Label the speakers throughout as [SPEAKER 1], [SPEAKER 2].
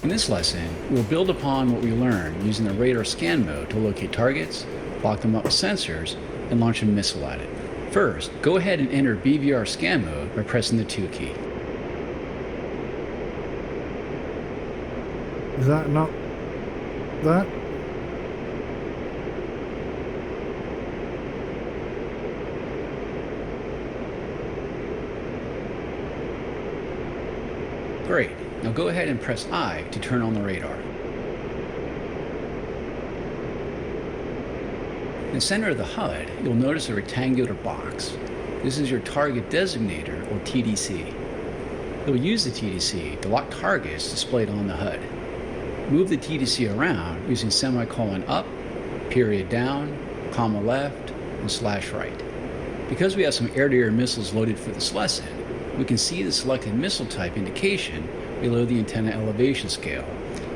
[SPEAKER 1] In this lesson, we'll build upon what we learned using the radar scan mode to locate targets, lock them up with sensors, and launch a missile at it. First, go ahead and enter BVR scan mode by pressing the 2 key.
[SPEAKER 2] Is that not that?
[SPEAKER 1] Great. Now go ahead and press I to turn on the radar. In the center of the HUD, you'll notice a rectangular box. This is your target designator, or TDC. You'll use the TDC to lock targets displayed on the HUD. Move the TDC around using semicolon up, period down, comma left, and slash right. Because we have some air-to-air missiles loaded for this lesson, we can see the selected missile type indication below the antenna elevation scale.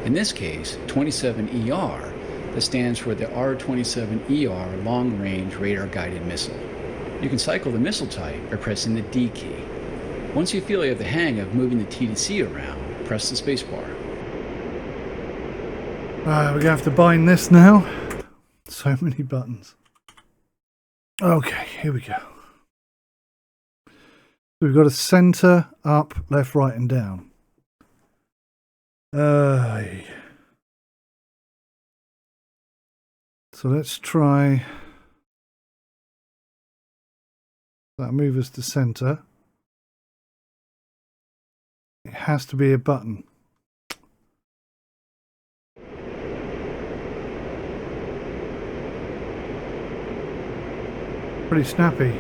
[SPEAKER 1] In this case, 27ER, that stands for the R-27ER long-range radar-guided missile. You can cycle the missile type by pressing the D key. Once you feel you have the hang of moving the TDC around, press the spacebar.
[SPEAKER 2] We're going to have to bind this now. So many buttons. Okay, here we go. We've got a center, up, left, right, and down. So let's try. That'll move us to center. It has to be a button. Pretty snappy.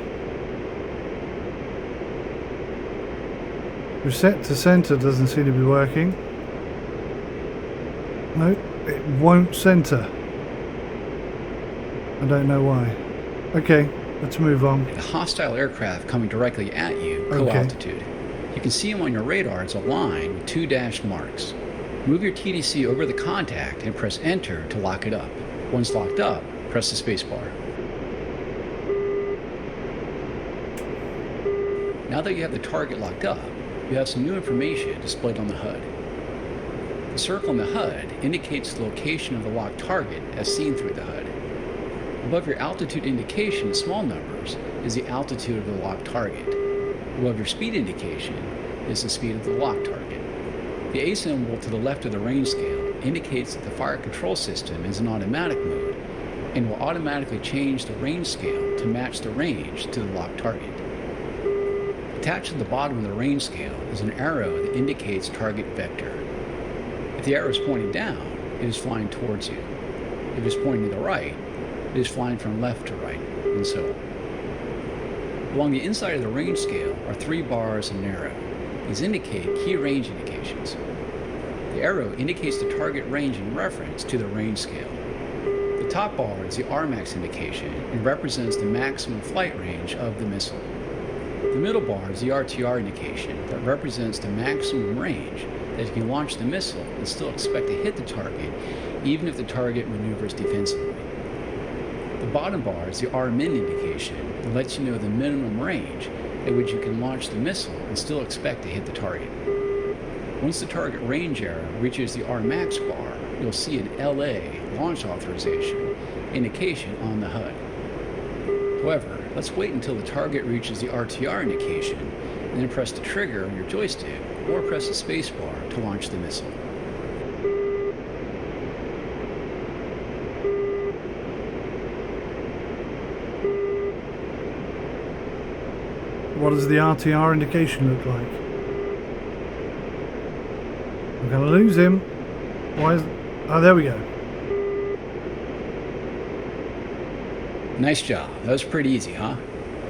[SPEAKER 2] Reset to center doesn't seem to be working. No, it won't center. I don't know why. Okay, let's move on.
[SPEAKER 1] A hostile aircraft coming directly at you, co-altitude. You can see them on your radar as a line with 2 dashed marks. Move your TDC over the contact and press enter to lock it up. Once locked up, press the spacebar. Now that you have the target locked up, you have some new information displayed on the HUD. The circle in the HUD indicates the location of the locked target as seen through the HUD. Above your altitude indication in small numbers is the altitude of the locked target. Above your speed indication is the speed of the locked target. The A symbol to the left of the range scale indicates that the fire control system is in automatic mode and will automatically change the range scale to match the range to the locked target. Attached to the bottom of the range scale is an arrow that indicates target vector. If the arrow is pointing down, it is flying towards you. If it is pointing to the right, it is flying from left to right, and so on. Along the inside of the range scale are 3 bars and an arrow. These indicate key range indications. The arrow indicates the target range in reference to the range scale. The top bar is the RMAX indication and represents the maximum flight range of the missile. The middle bar is the RTR indication that represents the maximum range that you can launch the missile and still expect to hit the target even if the target maneuvers defensively. The bottom bar is the RMIN indication that lets you know the minimum range at which you can launch the missile and still expect to hit the target. Once the target range arrow reaches the RMAX bar, you'll see an LA launch authorization indication on the HUD. However, let's wait until the target reaches the RTR indication and then press the trigger on your joystick or press the spacebar to launch the missile.
[SPEAKER 2] What does the RTR indication look like? I'm going to lose him. Why is... Oh, there we go.
[SPEAKER 1] Nice job. That was pretty easy, huh?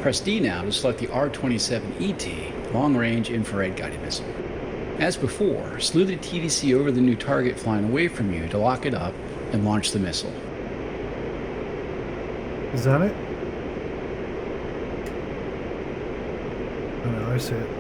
[SPEAKER 1] Press D now to select the R-27ET long-range infrared guided missile. As before, slew the TDC over the new target flying away from you to lock it up and launch the missile.
[SPEAKER 2] Is that it? Oh no, I see it.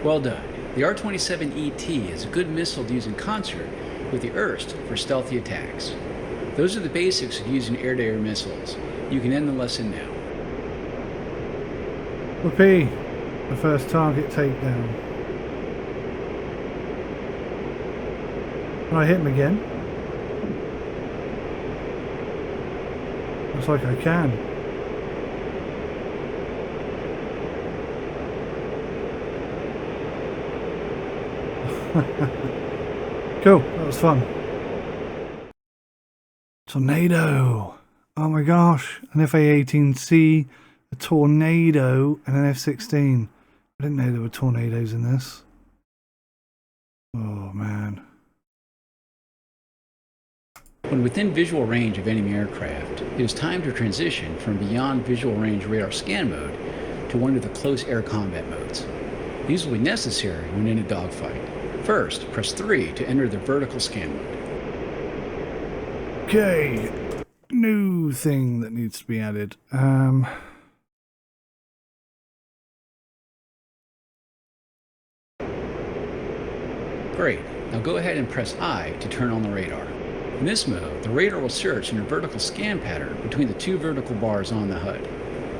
[SPEAKER 1] Well done. The R-27ET is a good missile to use in concert with the IRST for stealthy attacks. Those are the basics of using air-to-air missiles. You can end the lesson now.
[SPEAKER 2] Whoopee! The first target takedown. Can I hit him again? Looks like I can. Cool, that was fun. Tornado. Oh my gosh, an FA-18C, a tornado, and an F-16. I didn't know there were tornadoes in this. Oh man.
[SPEAKER 1] When within visual range of enemy aircraft, it is time to transition from beyond visual range radar scan mode to one of the close air combat modes. These will be necessary when in a dogfight. First, press 3 to enter the vertical scan mode.
[SPEAKER 2] Okay, new thing that needs to be added.
[SPEAKER 1] Great, now go ahead and press I to turn on the radar. In this mode, the radar will search in a vertical scan pattern between the two vertical bars on the HUD.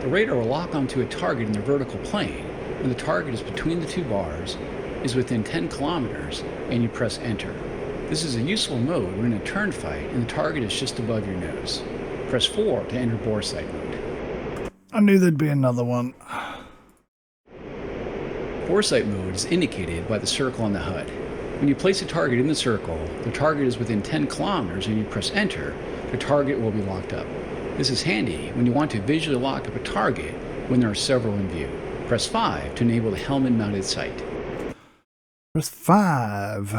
[SPEAKER 1] The radar will lock onto a target in the vertical plane when the target is between the two bars, is within 10 kilometers, and you press enter. This is a useful mode when in a turn fight and the target is just above your nose. Press 4 to enter bore sight mode.
[SPEAKER 2] I knew there'd be another one.
[SPEAKER 1] Bore sight mode is indicated by the circle on the HUD. When you place a target in the circle, the target is within 10 kilometers and you press enter, the target will be locked up. This is handy when you want to visually lock up a target when there are several in view. Press 5 to enable the helmet mounted sight.
[SPEAKER 2] Press 5.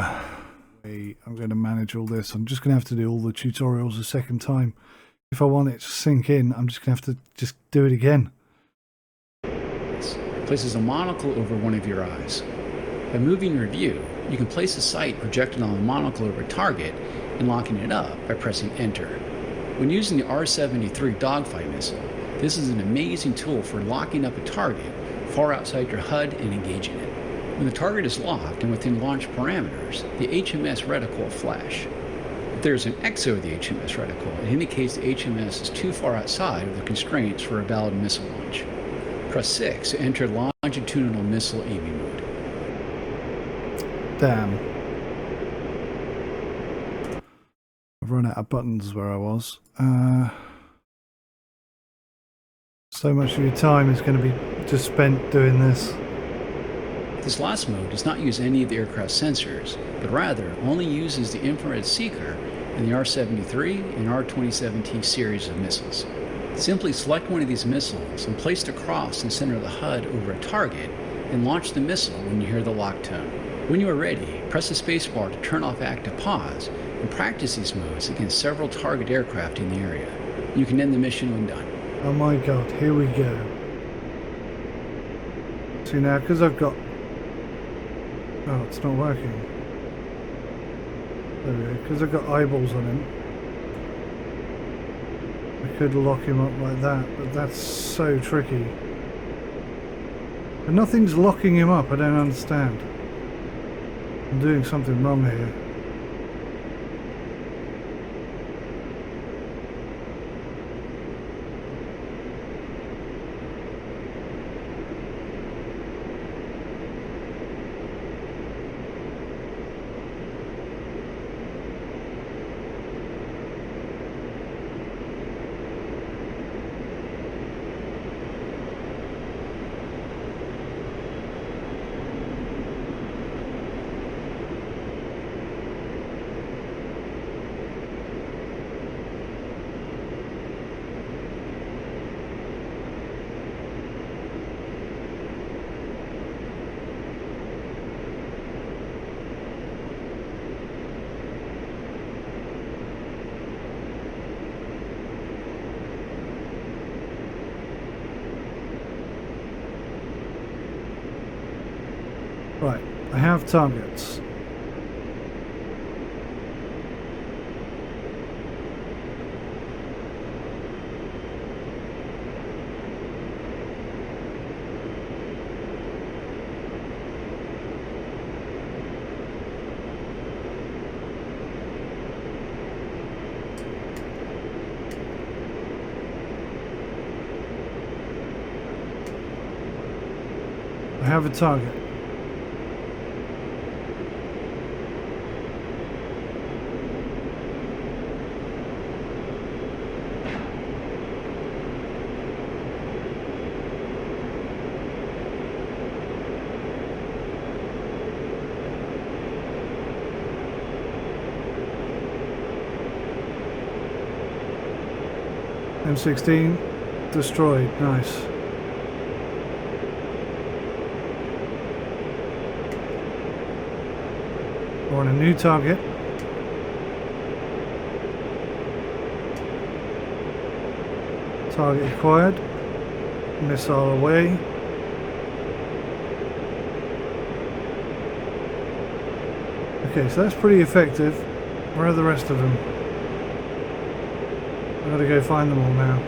[SPEAKER 2] Wait, I'm going to manage all this. I'm just going to have to do all the tutorials a second time. If I want it to sink in, I'm just going to have to just do it again.
[SPEAKER 1] Places a monocle over one of your eyes. By moving your view, you can place a sight projected on the monocle over a target and locking it up by pressing enter. When using the R-73 dogfight missile, this is an amazing tool for locking up a target far outside your HUD and engaging it. When the target is locked and within launch parameters, the HMS reticle will flash. If there is an X over the HMS reticle, it indicates the HMS is too far outside of the constraints for a valid missile launch. Press 6 to enter longitudinal missile aiming mode.
[SPEAKER 2] Damn. I've run out of buttons where I was. So much of your time is going to be just spent doing this.
[SPEAKER 1] This last mode does not use any of the aircraft sensors, but rather only uses the infrared seeker in the R-73 and R-27T series of missiles. Simply select one of these missiles and place the cross in the center of the HUD over a target and launch the missile when you hear the lock tone. When you are ready, press the spacebar to turn off active pause and practice these modes against several target aircraft in the area. You can end the mission when done.
[SPEAKER 2] Oh my god, here we go. See now, because I've got... Oh, it's not working. There we go, because I've got eyeballs on him. I could lock him up like that, but that's so tricky. But nothing's locking him up, I don't understand. I'm doing something wrong here. Right, I have targets. have a target. M16 destroyed. Nice. We're on a new target. Target acquired. Missile away. Okay, so that's pretty effective. Where are the rest of them? I've got to go find them all now.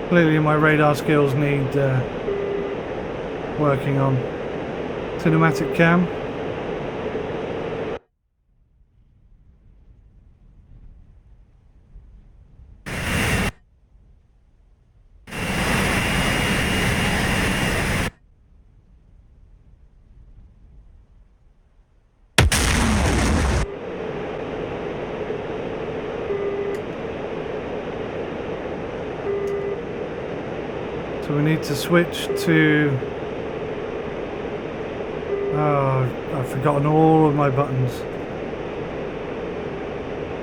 [SPEAKER 2] Clearly my radar skills need working on. Cinematic cam. So we need to switch to... Oh, I've forgotten all of my buttons.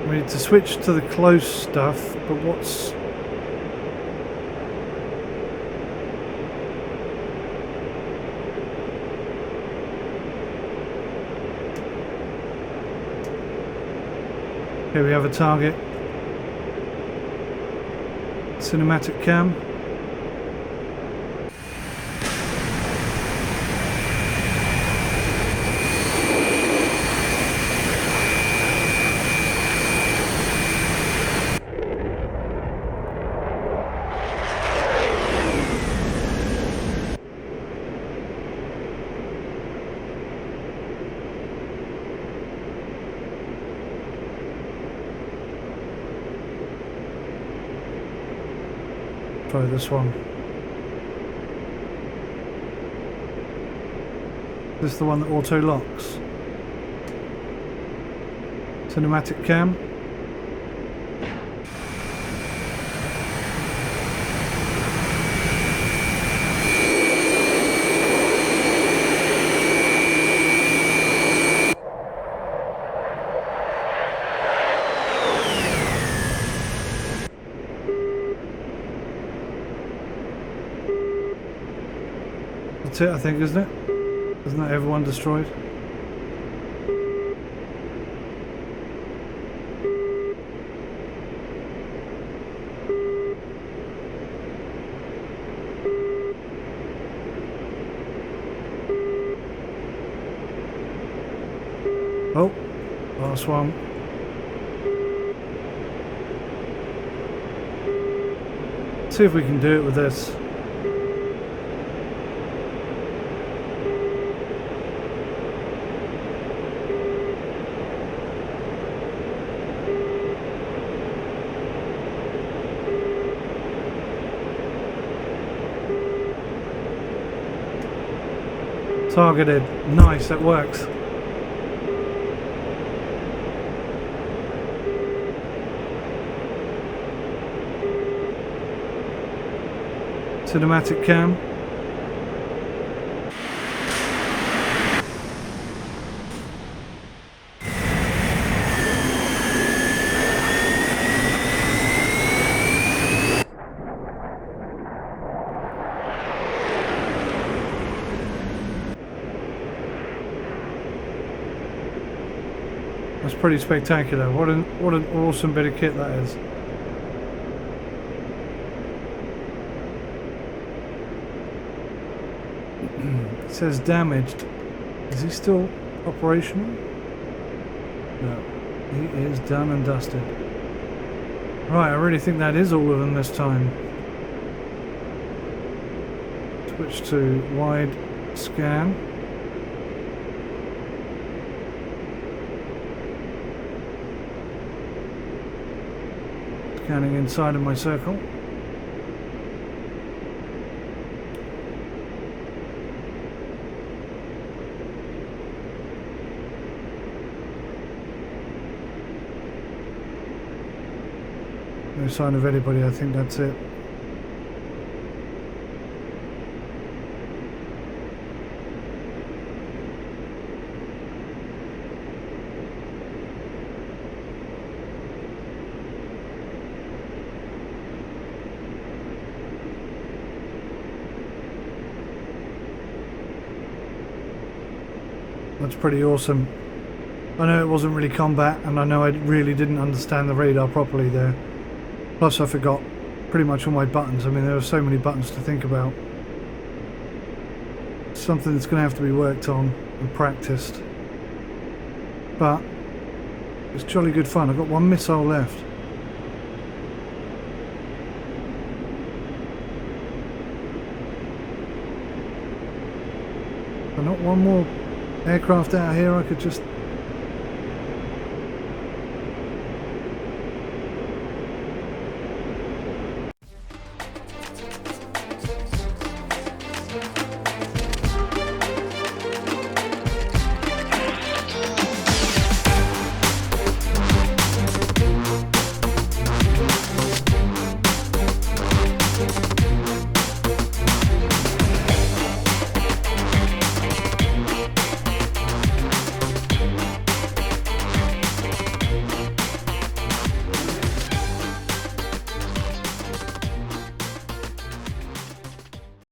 [SPEAKER 2] We need to switch to the close stuff, but what's... Here we have a target. Cinematic cam. Try this one. This is the one that auto locks. Cinematic cam. That's it, I think, isn't it? Isn't that everyone destroyed? Oh, last one. See if we can do it with this. Targeted. Nice, that works. Cinematic cam. That's pretty spectacular. What an awesome bit of kit that is. It says damaged. Is he still operational? No. He is done and dusted. Right, I really think that is all of them this time. Switch to wide scan. Scanning inside of my circle. No sign of anybody, I think that's it. That's pretty awesome. I know it wasn't really combat, and I know I really didn't understand the radar properly there. Plus I forgot pretty much all my buttons. I mean, there are so many buttons to think about. Something that's going to have to be worked on and practiced. But it's jolly good fun. I've got one missile left. But not one more aircraft out here I could just